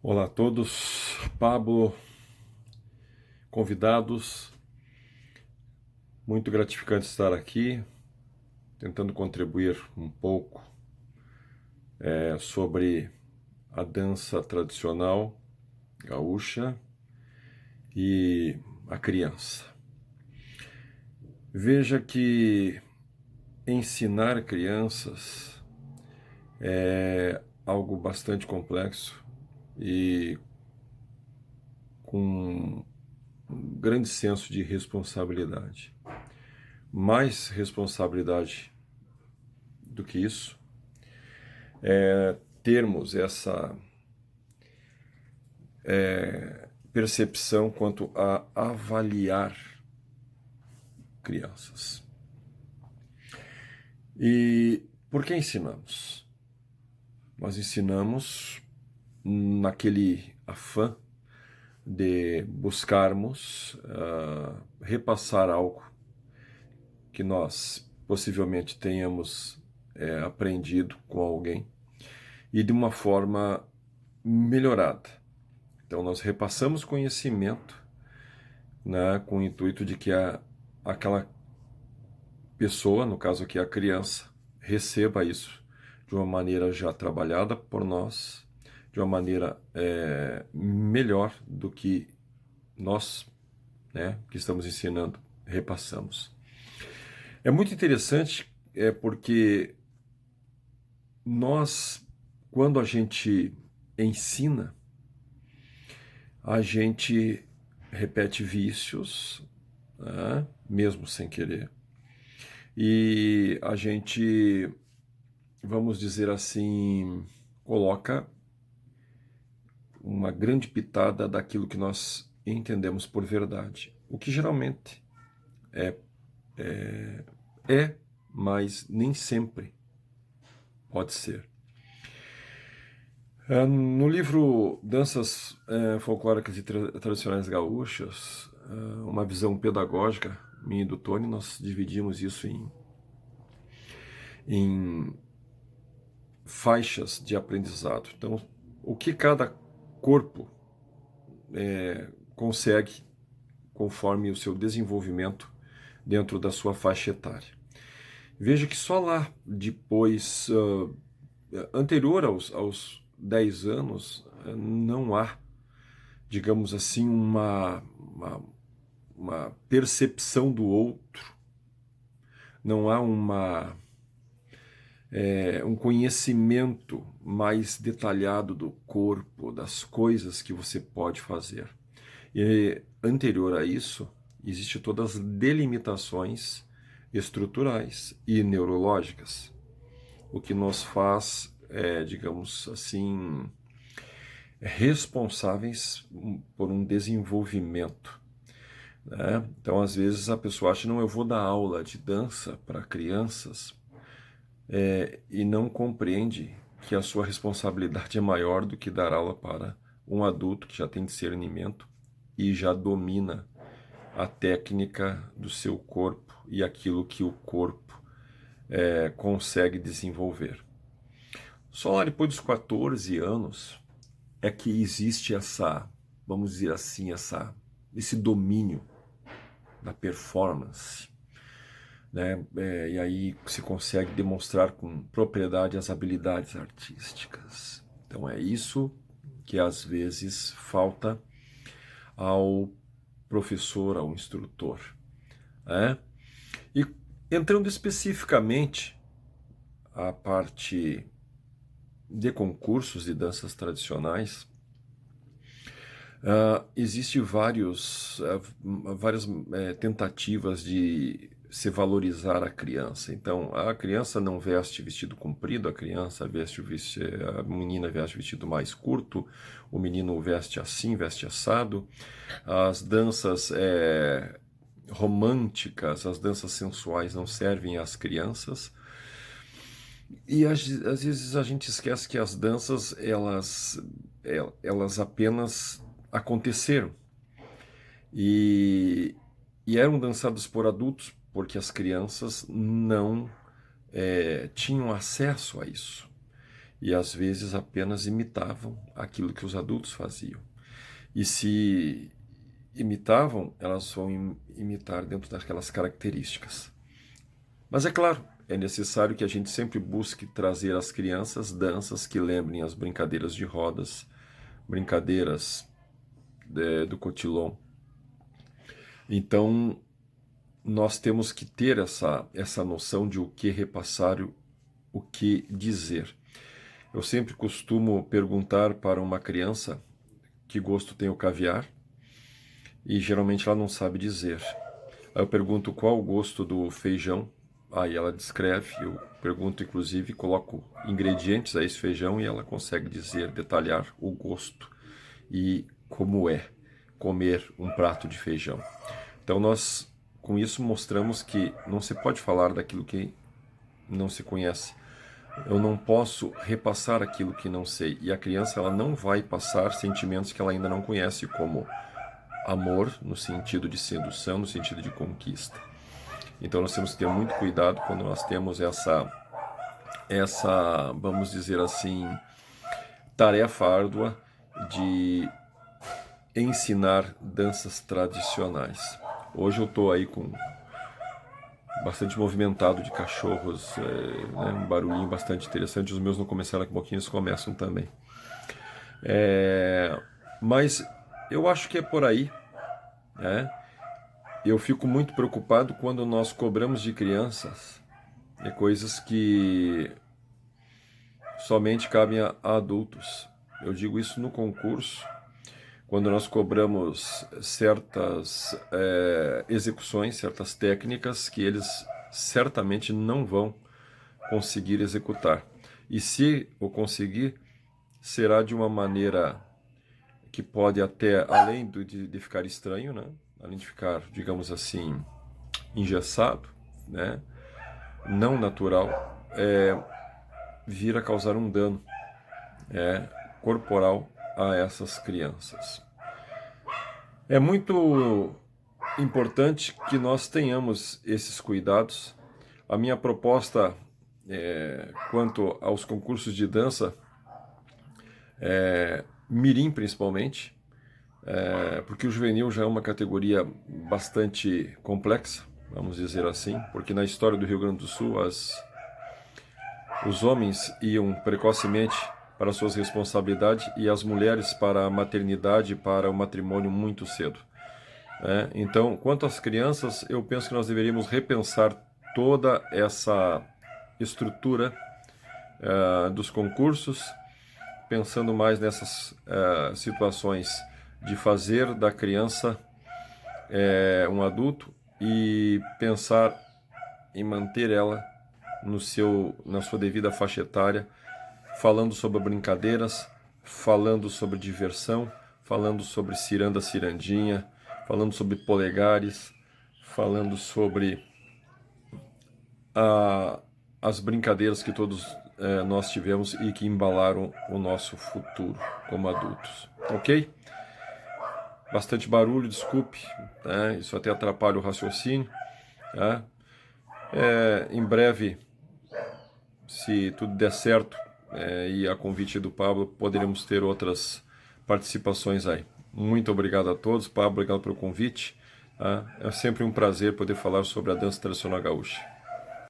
Olá a todos, Pablo, convidados, muito gratificante estar aqui, tentando contribuir um pouco sobre a dança tradicional gaúcha e a criança. Veja que ensinar crianças é algo bastante complexo e com um grande senso de responsabilidade. Mais responsabilidade do que isso é termos essa percepção quanto a avaliar crianças. E por que ensinamos? Nós ensinamos naquele afã de buscarmos repassar algo que nós possivelmente tenhamos aprendido com alguém e de uma forma melhorada. Então nós repassamos conhecimento, né, com o intuito de que aquela pessoa, no caso aqui a criança, receba isso de uma maneira já trabalhada por nós, de uma maneira melhor do que nós, né, que estamos ensinando, repassamos. É muito interessante porque nós, quando a gente ensina, a gente repete vícios, né, mesmo sem querer. E a gente, vamos dizer assim, coloca uma grande pitada daquilo que nós entendemos por verdade. O que geralmente é, mas nem sempre pode ser. No livro Danças Folclóricas e Tradicionais Gaúchas, uma visão pedagógica, minha e do Tony, nós dividimos isso em faixas de aprendizado. Então, o que cada corpo consegue conforme o seu desenvolvimento dentro da sua faixa etária. Veja que só lá depois, anterior aos 10 anos, não há, digamos assim, uma percepção do outro, não há um conhecimento mais detalhado do corpo, das coisas que você pode fazer. E anterior a isso, existem todas as delimitações estruturais e neurológicas, o que nos faz, digamos assim, responsáveis por um desenvolvimento, né? Então, às vezes, a pessoa acha, não, eu vou dar aula de dança para crianças, e não compreende que a sua responsabilidade é maior do que dar aula para um adulto que já tem discernimento e já domina a técnica do seu corpo e aquilo que o corpo consegue desenvolver. Só lá depois dos 14 anos é que existe vamos dizer assim, esse domínio da performance, né? E aí se consegue demonstrar com propriedade as habilidades artísticas. Então é isso que às vezes falta ao professor, ao instrutor, né? E entrando especificamente a parte de concursos de danças tradicionais, existe várias tentativas de se valorizar a criança. Então, a criança não veste vestido comprido, a menina veste vestido mais curto, o menino veste assim, veste assado. As danças românticas, as danças sensuais não servem às crianças. E às vezes a gente esquece que as danças, elas apenas aconteceram. E eram dançadas por adultos porque as crianças não tinham acesso a isso. e às vezes apenas imitavam aquilo que os adultos faziam. E se imitavam, elas vão imitar dentro daquelas características. Mas é claro, é necessário que a gente sempre busque trazer às crianças danças que lembrem as brincadeiras de rodas, brincadeiras do cotilon. Então, nós temos que ter essa noção de o que repassar, o que dizer. Eu sempre costumo perguntar para uma criança que gosto tem o caviar, e geralmente ela não sabe dizer. Aí eu pergunto qual o gosto do feijão, aí ela descreve, eu pergunto inclusive, coloco ingredientes a esse feijão e ela consegue dizer, detalhar o gosto e como é comer um prato de feijão. Então nós com isso mostramos que não se pode falar daquilo que não se conhece. Eu não posso repassar aquilo que não sei. E a criança ela não vai passar sentimentos que ela ainda não conhece, como amor, no sentido de sedução, no sentido de conquista. Então nós temos que ter muito cuidado quando nós temos essa vamos dizer assim, tarefa árdua de ensinar danças tradicionais. Hoje eu estou aí com bastante movimentado de cachorros, né, um barulhinho bastante interessante. Os meus não começaram, daqui a pouquinho eles começam também. Mas eu acho que é por aí, né? Eu fico muito preocupado quando nós cobramos de crianças coisas que somente cabem a adultos. Eu digo isso no concurso, quando nós cobramos certas execuções, certas técnicas que eles certamente não vão conseguir executar. E se o conseguir, será de uma maneira que pode até, além de ficar estranho, né? Além de ficar, digamos assim, engessado, né? Não natural, vir a causar um dano corporal a essas crianças. É muito importante que nós tenhamos esses cuidados. A minha proposta quanto aos concursos de dança, mirim principalmente, porque o juvenil já é uma categoria bastante complexa, vamos dizer assim, porque na história do Rio Grande do Sul os homens iam precocemente para suas responsabilidades e as mulheres para a maternidade e para o matrimônio muito cedo. Então, quanto às crianças, eu penso que nós deveríamos repensar toda essa estrutura dos concursos, pensando mais nessas situações de fazer da criança um adulto e pensar em manter ela na sua devida faixa etária, falando sobre brincadeiras, falando sobre diversão, falando sobre ciranda, cirandinha, falando sobre polegares, falando sobre as brincadeiras que todos nós tivemos e que embalaram o nosso futuro como adultos, ok? Bastante barulho, desculpe, né? Isso até atrapalha o raciocínio. Tá? Em breve, se tudo der certo, e a convite do Pablo, poderemos ter outras participações aí. Muito obrigado a todos. Pablo, obrigado pelo convite. Tá? É sempre um prazer poder falar sobre a dança tradicional gaúcha.